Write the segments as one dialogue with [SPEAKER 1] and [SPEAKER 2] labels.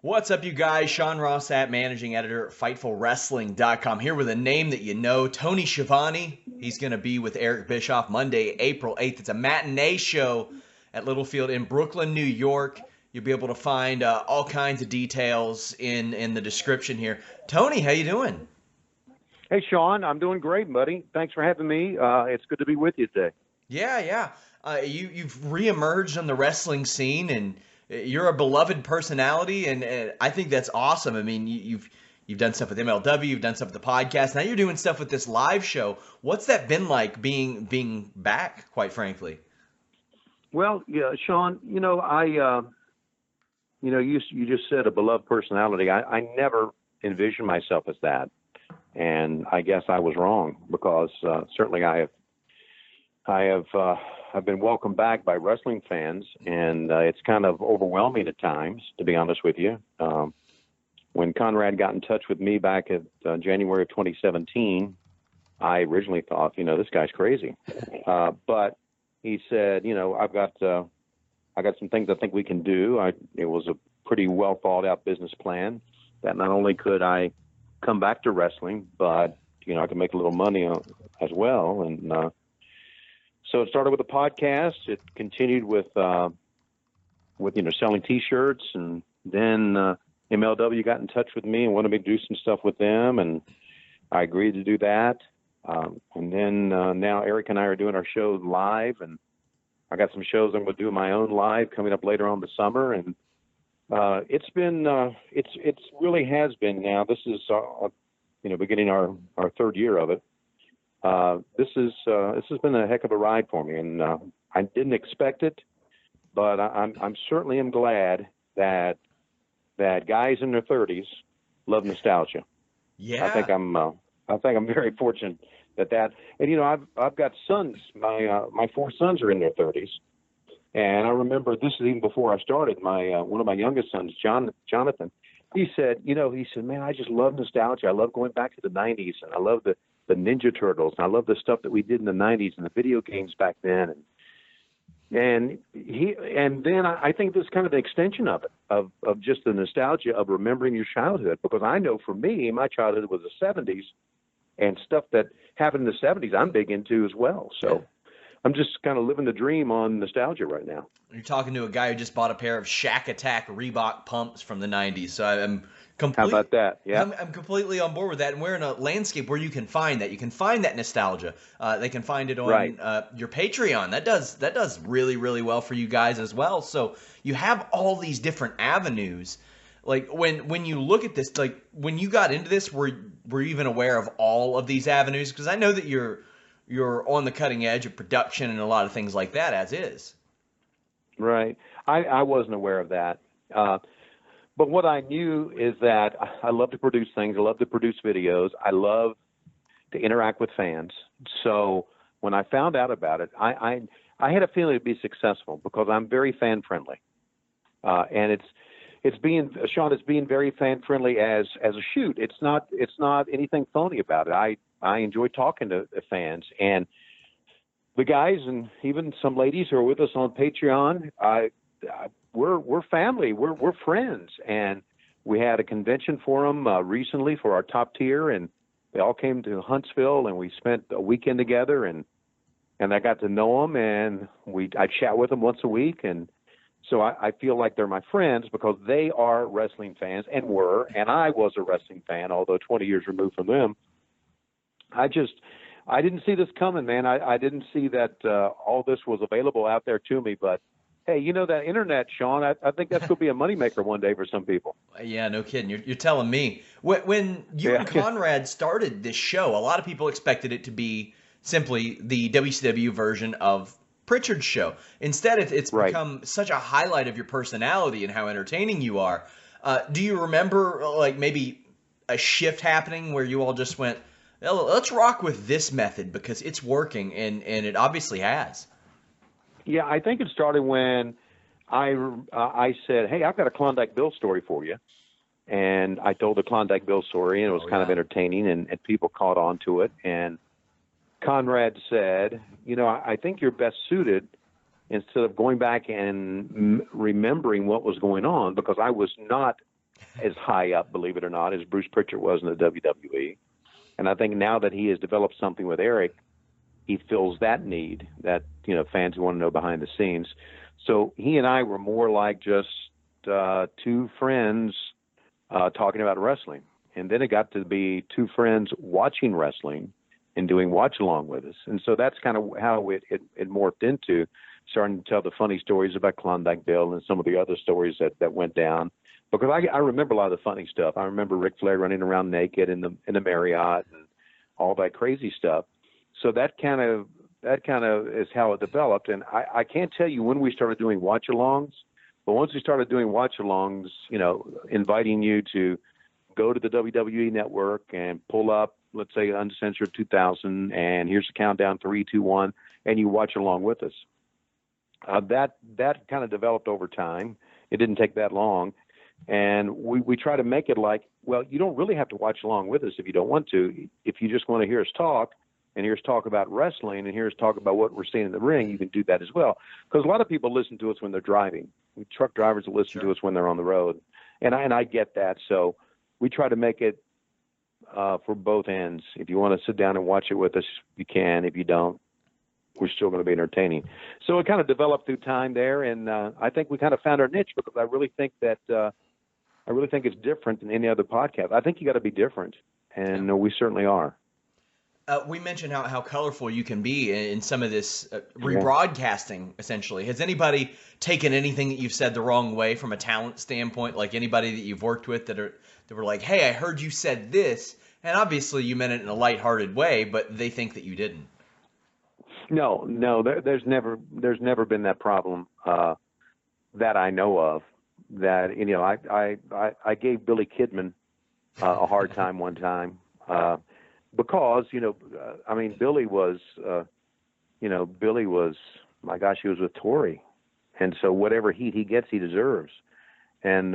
[SPEAKER 1] What's up, you guys? Sean Ross Sapp, managing editor at FightfulWrestling.com, here with a name that you know, Tony Schiavone. He's going to be with Eric Bischoff Monday, April 8th. It's a matinee show at Littlefield in Brooklyn, New York. You'll be able to find all kinds of details in the description here. Tony, how you doing?
[SPEAKER 2] Hey, Sean, I'm doing great, buddy. Thanks for having me. It's good to be with you today.
[SPEAKER 1] Yeah. You've reemerged on the wrestling scene, and you're a beloved personality, and I think that's awesome. I mean, you've done stuff with MLW, you've done stuff with the podcast. Now you're doing stuff with this live show. What's that been like being back? Quite frankly.
[SPEAKER 2] Well, yeah, Sean. You just said a beloved personality. I never envisioned myself as that, and I guess I was wrong because certainly I've been welcomed back by wrestling fans, and it's kind of overwhelming at times, to be honest with you. When Conrad got in touch with me back at January of 2017, I originally thought, this guy's crazy. But he said, I've got some things I think we can do. It was a pretty well thought out business plan that not only could I come back to wrestling, but I could make a little money as well. And so it started with a podcast. It continued with selling T-shirts, and then MLW got in touch with me and wanted me to do some stuff with them, and I agreed to do that. And then now Eric and I are doing our show live, and I got some shows I'm going to do my own live coming up later on the summer, and it's really has been now. This is beginning our third year of it. This has been a heck of a ride for me, and I didn't expect it, but I'm certainly am glad that guys in their 30s love nostalgia.
[SPEAKER 1] Yeah,
[SPEAKER 2] I think I'm very fortunate that and I've got sons. My four sons are in their 30s, and I remember this is even before I started. One of my youngest sons, Jonathan, he said, man, I just love nostalgia. I love going back to the 90s, and I love the Ninja Turtles, and I love the stuff that we did in the 90s and the video games back then. And then I think this is kind of an extension of it, of just the nostalgia of remembering your childhood, because I know for me, my childhood was the 70s, and stuff that happened in the 70s I'm big into as well. So I'm just kind of living the dream on nostalgia right now.
[SPEAKER 1] You're talking to a guy who just bought a pair of Shack Attack Reebok pumps from the 90s, so I'm
[SPEAKER 2] How about that? Yeah.
[SPEAKER 1] I'm completely on board with that, and we're in a landscape where you can find that. You can find that nostalgia. They can find it on your Patreon. That does really, really well for you guys as well. So you have all these different avenues. Like when you look at this, like when you got into this, were you even aware of all of these avenues? Because I know that you're on the cutting edge of production and a lot of things like that as is.
[SPEAKER 2] Right. I wasn't aware of that. But what I knew is that I love to produce things. I love to produce videos. I love to interact with fans. So when I found out about it, I had a feeling it'd be successful because I'm very fan friendly. And it's being very fan friendly as a shoot. It's not anything phony about it. I enjoy talking to the fans, and the guys and even some ladies who are with us on Patreon. We're family. We're friends, and we had a convention for them recently for our top tier, and they all came to Huntsville, and we spent a weekend together, and I got to know them, and I chat with them once a week, and so I feel like they're my friends because they are wrestling fans and I was a wrestling fan, although 20 years removed from them. I didn't see this coming, man. I didn't see that all this was available out there to me, but hey, that internet, Sean, I think that's going to be a moneymaker one day for some people.
[SPEAKER 1] Yeah, no kidding. You're telling me. When you and Conrad started this show, a lot of people expected it to be simply the WCW version of Pritchard's show. Instead, it's become such a highlight of your personality and how entertaining you are. Do you remember, like, maybe a shift happening where you all just went, well, let's rock with this method because it's working, and it obviously has?
[SPEAKER 2] Yeah, I think it started when I said, hey, I've got a Klondike Bill story for you. And I told the Klondike Bill story, and it was kind of entertaining, and people caught on to it. And Conrad said, I think you're best suited instead of going back and remembering what was going on, because I was not as high up, believe it or not, as Bruce Pritchard was in the WWE. And I think now that he has developed something with Eric, he fills that need that, fans want to know behind the scenes. So he and I were more like just two friends talking about wrestling. And then it got to be two friends watching wrestling and doing watch along with us. And so that's kind of how it morphed into starting to tell the funny stories about Klondike Bill and some of the other stories that went down. Because I remember a lot of the funny stuff. I remember Ric Flair running around naked in the Marriott and all that crazy stuff. So that kind of is how it developed. And I can't tell you when we started doing watch-alongs, but once we started doing watch-alongs, inviting you to go to the WWE network and pull up, let's say, Uncensored 2000, and here's the countdown, 3, 2, 1, and you watch along with us. That kind of developed over time. It didn't take that long. And we try to make it like, well, you don't really have to watch along with us if you don't want to. If you just want to hear us talk, and hear us talk about wrestling, and hear us talk about what we're seeing in the ring, you can do that as well. Because a lot of people listen to us when they're driving. Truck drivers will listen to us when they're on the road. And I get that. So we try to make it for both ends. If you want to sit down and watch it with us, you can. If you don't, we're still going to be entertaining. So it kind of developed through time there, and I think we kind of found our niche because I really think it's different than any other podcast. I think you got to be different, and we certainly are.
[SPEAKER 1] We mentioned how colorful you can be in some of this rebroadcasting, essentially. Has anybody taken anything that you've said the wrong way from a talent standpoint? Like anybody that you've worked with that were like, hey, I heard you said this, and obviously you meant it in a lighthearted way, but they think that you didn't.
[SPEAKER 2] No, there's never been that problem that I know of. That I gave Billy Kidman a hard time one time. Because, Billy was, my gosh, he was with Tori. And so whatever heat he gets, he deserves. And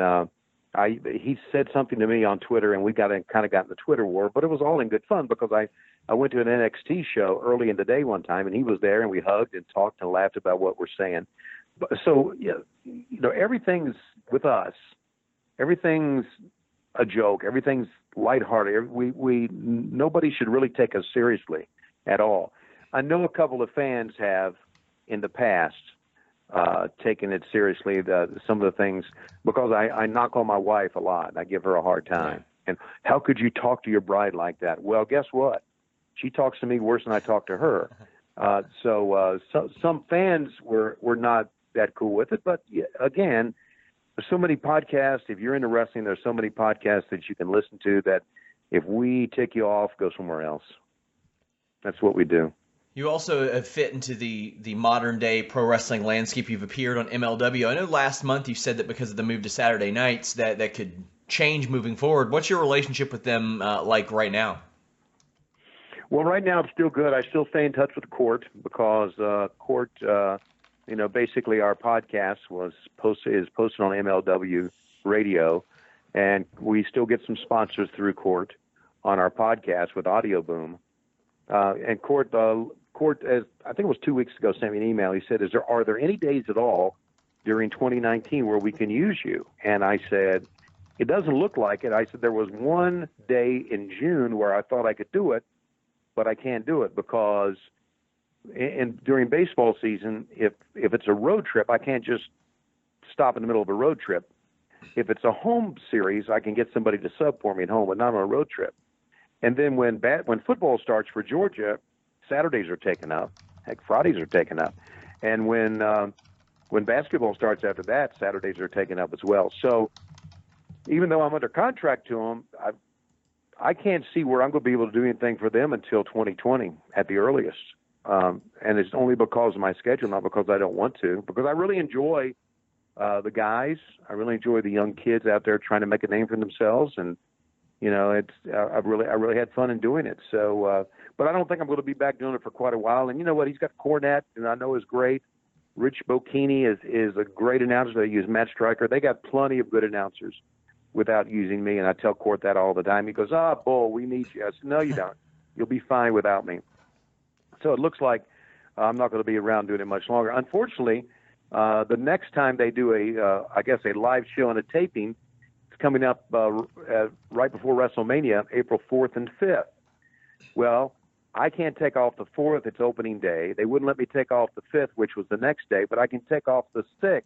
[SPEAKER 2] he said something to me on Twitter, and we got in the Twitter war, but it was all in good fun because I went to an NXT show early in the day one time, and he was there, and we hugged and talked and laughed about what we're saying. So, everything's with us. Everything's a joke. Everything's lighthearted. Nobody should really take us seriously at all. I know a couple of fans have in the past taken it seriously, some of the things, because I knock on my wife a lot. I give her a hard time. And how could you talk to your bride like that? Well, guess what? She talks to me worse than I talk to her. So some fans were not that cool with it. But again, there's so many podcasts. If you're into wrestling, there's so many podcasts that you can listen to that if we take you off, go somewhere else. That's what we do.
[SPEAKER 1] You also have fit into the modern day pro wrestling landscape. You've appeared on MLW. I know last month you said that because of the move to Saturday nights that could change moving forward. What's your relationship with them like right now?
[SPEAKER 2] Well, right now it's still good. I still stay in touch with Court because Court, basically our podcast is posted on MLW radio, and we still get some sponsors through Court on our podcast with Audio Boom. And Court, as I think it was 2 weeks ago, sent me an email. He said, are there any days at all during 2019 where we can use you? And I said, it doesn't look like it. I said, there was one day in June where I thought I could do it, but I can't do it because during baseball season, if it's a road trip, I can't just stop in the middle of a road trip. If it's a home series, I can get somebody to sub for me at home, but not on a road trip. And then when football starts for Georgia, Saturdays are taken up. Heck, Fridays are taken up. And when basketball starts after that, Saturdays are taken up as well. So even though I'm under contract to them, I can't see where I'm going to be able to do anything for them until 2020 at the earliest. And it's only because of my schedule, not because I don't want to, because I really enjoy the guys. I really enjoy the young kids out there trying to make a name for themselves. And, I really had fun in doing it. So, but I don't think I'm going to be back doing it for quite a while. And you know what? He's got Cornette, and I know is great. Rich Bocchini is a great announcer. They use Matt Stryker. They got plenty of good announcers without using me. And I tell Court that all the time. He goes, Bull, we need you. I said, no, you don't. You'll be fine without me. So it looks like I'm not going to be around doing it much longer. Unfortunately, the next time they do a live show and a taping, coming up right before WrestleMania, April 4th and 5th. Well, I can't take off the 4th. It's opening day. They wouldn't let me take off the 5th, which was the next day, but I can take off the 6th,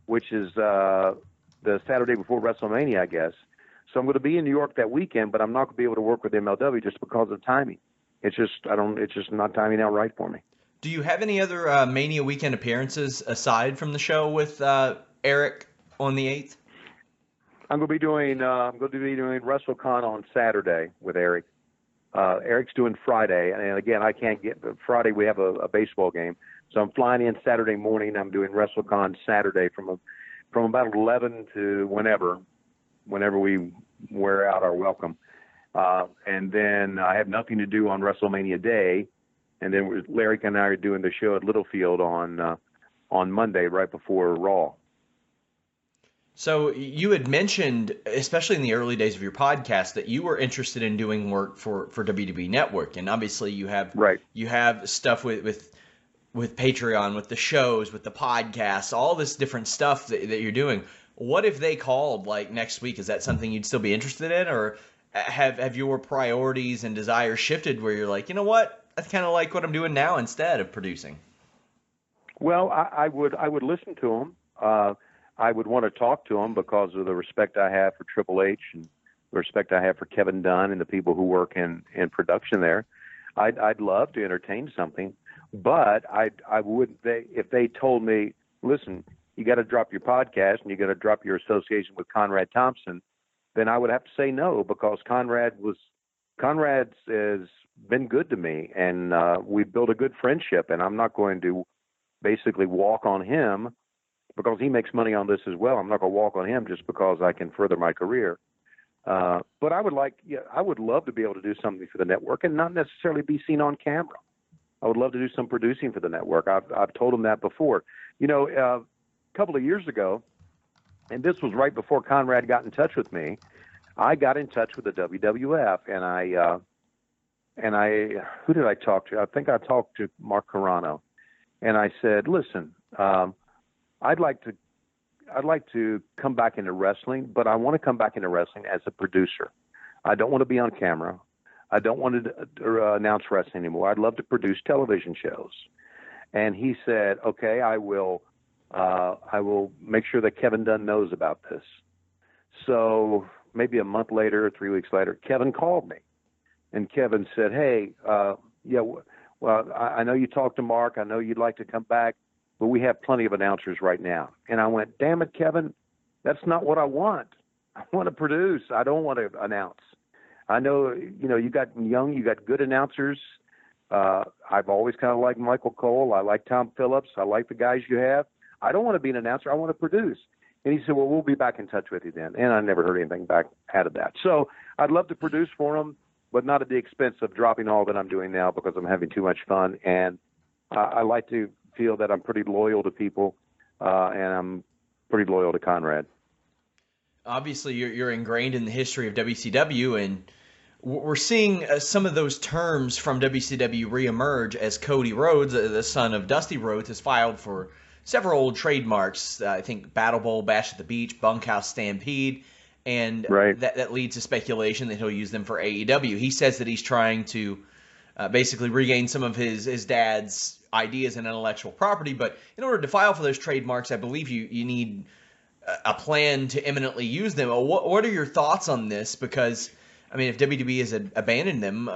[SPEAKER 2] which is the Saturday before WrestleMania, I guess. So I'm going to be in New York that weekend, but I'm not going to be able to work with MLW just because of timing. It's just not timing out right for me.
[SPEAKER 1] Do you have any other Mania weekend appearances aside from the show with Eric on the 8th?
[SPEAKER 2] I'm going to be doing WrestleCon on Saturday with Eric. Eric's doing Friday, and again, I can't get Friday. We have a baseball game, so I'm flying in Saturday morning. I'm doing WrestleCon Saturday from about 11 to whenever we wear out our welcome, and then I have nothing to do on WrestleMania Day, and then Larry and I are doing the show at Littlefield on Monday right before Raw.
[SPEAKER 1] So you had mentioned, especially in the early days of your podcast, that you were interested in doing work for WWE Network, and obviously you have stuff with Patreon, with the shows, with the podcasts, all this different stuff that you're doing. What if they called like next week? Is that something you'd still be interested in, or have your priorities and desires shifted where you're like, you know what, I kind of like what I'm doing now instead of producing?
[SPEAKER 2] Well, I would listen to them. I would want to talk to him because of the respect I have for Triple H and the respect I have for Kevin Dunn and the people who work in production there. I'd love to entertain something, but I wouldn't. If they told me, listen, you got to drop your podcast and you got to drop your association with Conrad Thompson, then I would have to say no, because Conrad has been good to me, and we've built a good friendship, and I'm not going to basically walk on him because he makes money on this as well. I'm not going to walk on him just because I can further my career. But I would love to be able to do something for the network and not necessarily be seen on camera. I would love to do some producing for the network. I've told him that before. A couple of years ago, and this was right before Conrad got in touch with me, I got in touch with the WWF, and I who did I talk to? I think I talked to Mark Carano, and I said, listen, I'd like to come back into wrestling, but I want to come back into wrestling as a producer. I don't want to be on camera. I don't want to announce wrestling anymore. I'd love to produce television shows. And he said, okay, I will make sure that Kevin Dunn knows about this. So maybe a month later, 3 weeks later, Kevin called me, and Kevin said, hey, well, I know you talked to Mark. I know you'd like to come back, but we have plenty of announcers right now. And I went, damn it, Kevin, that's not what I want. I want to produce. I don't want to announce. I know, you got good announcers. I've always kind of liked Michael Cole. I like Tom Phillips. I like the guys you have. I don't want to be an announcer. I want to produce. And he said, well, we'll be back in touch with you then. And I never heard anything back out of that. So I'd love to produce for him, but not at the expense of dropping all that I'm doing now, because I'm having too much fun. And I like to feel that I'm pretty loyal to people, and I'm pretty loyal to Conrad.
[SPEAKER 1] Obviously, you're ingrained in the history of WCW, and we're seeing some of those terms from WCW reemerge as Cody Rhodes, the son of Dusty Rhodes, has filed for several old trademarks. I think Battle Bowl, Bash at the Beach, Bunkhouse Stampede, and that leads to speculation that he'll use them for AEW. He says that he's trying to basically regain some of his dad's ideas and intellectual property, but in order to file for those trademarks, I believe you need a plan to imminently use them. What are your thoughts on this? Because, I mean, if WWE has abandoned them,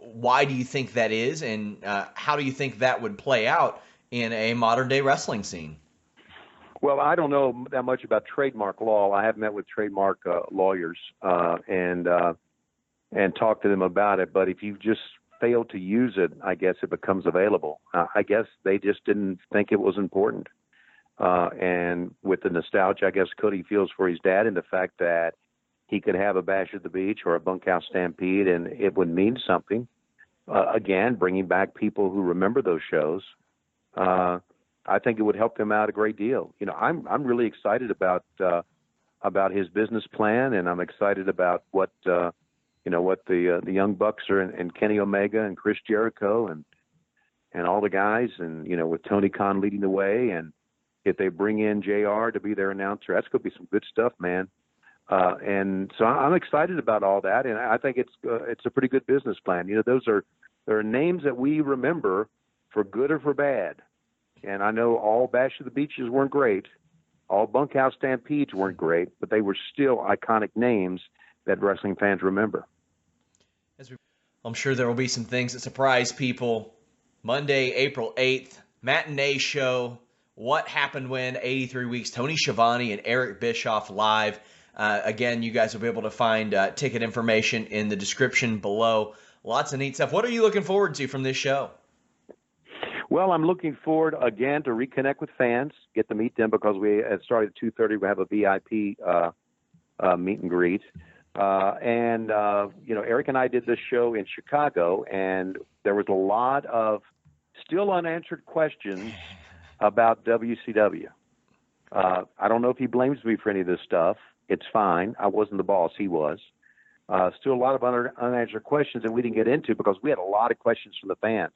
[SPEAKER 1] why do you think that is, and how do you think that would play out in a modern-day wrestling scene?
[SPEAKER 2] Well, I don't know that much about trademark law. I have met with trademark lawyers and talked to them about it, but if you just fail to use it, I guess it becomes available. I guess they just didn't think it was important. And with the nostalgia, I guess Cody feels for his dad, and the fact that he could have a Bash at the Beach or a Bunkhouse Stampede and it would mean something. Again, bringing back people who remember those shows. I think it would help him out a great deal. I'm really excited about his business plan, and I'm excited about what the Young Bucks are, and Kenny Omega and Chris Jericho and all the guys, and with Tony Khan leading the way, and if they bring in JR to be their announcer, that's going to be some good stuff, man. And so I'm excited about all that, and I think it's a pretty good business plan. You know, there are names that we remember for good or for bad. And I know all Bash of the Beaches weren't great, all Bunkhouse Stampedes weren't great, but they were still iconic names that wrestling fans remember.
[SPEAKER 1] I'm sure there will be some things that surprise people. Monday, April 8th, matinee show. What happened when 83 weeks? Tony Schiavone and Eric Bischoff live. Again, you guys will be able to find ticket information in the description below. Lots of neat stuff. What are you looking forward to from this show?
[SPEAKER 2] Well, I'm looking forward again to reconnect with fans, get to meet them, because we started at 2:30. We have a VIP meet and greet. You know, Eric and I did this show in Chicago, and there was a lot of still unanswered questions about WCW. I don't know if he blames me for any of this stuff. It's fine. I wasn't the boss. He was. Still a lot of unanswered questions that we didn't get into because we had a lot of questions from the fans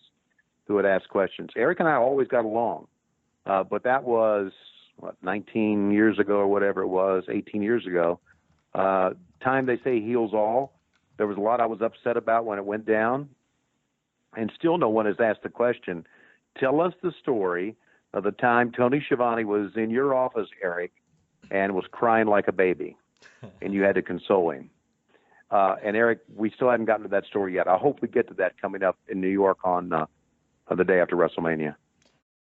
[SPEAKER 2] who had asked questions. Eric and I always got along, but that was, 19 years ago or whatever it was, 18 years ago. Time they say heals all. There was a lot I was upset about when it went down, and still no one has asked the question, tell us the story of the time Tony Schiavone was in your office, Eric, and was crying like a baby, and you had to console him. And Eric, we still haven't gotten to that story yet. I hope we get to that coming up in New York on the day after WrestleMania.